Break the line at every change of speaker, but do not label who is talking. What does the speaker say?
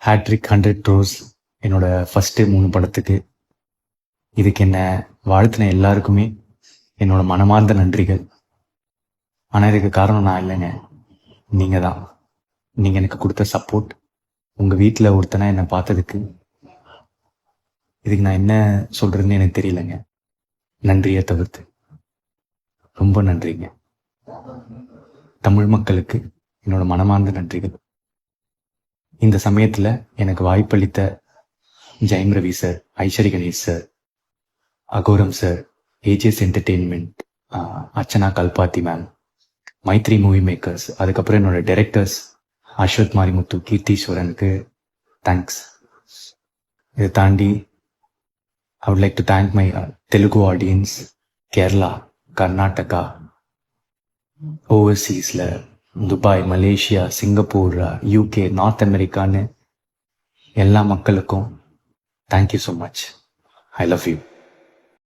Hat-trick 100 cross என்னோட first 3 படத்துக்கு. இதுக்கு என்ன வாழ்த்தின எல்லாருக்குமே என்னோட மனமார்ந்த நன்றிகள். ஆனால் இதுக்கு காரணம் நான் இல்லைங்க, நீங்கள் தான். நீங்கள் எனக்கு கொடுத்த சப்போர்ட், உங்கள் வீட்டில் ஒருத்தனை என்னை பார்த்ததுக்கு, இதுக்கு நான் என்ன சொல்கிறதுன்னு எனக்கு தெரியலைங்க. நன்றியை தவிர்த்து ரொம்ப நன்றிங்க. தமிழ் மக்களுக்கு என்னோட மனமார்ந்த நன்றிகள். இந்த சமயத்தில் எனக்கு வாய்ப்பளித்த Jayam Ravi sir, Ishari Ganesh sir, Aghoram sir, AGS entertainment, Archana Kalpathi ma'am, Mythri movie makers, அதுக்கப்புறம் என்னோட டைரக்டர்ஸ் அஸ்வத் மாரிமுத்து, கீர்த்தீஸ்வரனுக்கு தேங்க்ஸ். இதை தாண்டி I would like to thank my Telugu audience, Kerala, Karnataka, overseasல Dubai, Malaysia, Singapore, UK, North அமெரிக்கான்னு எல்லா மக்களுக்கும் thank you so much. I love you.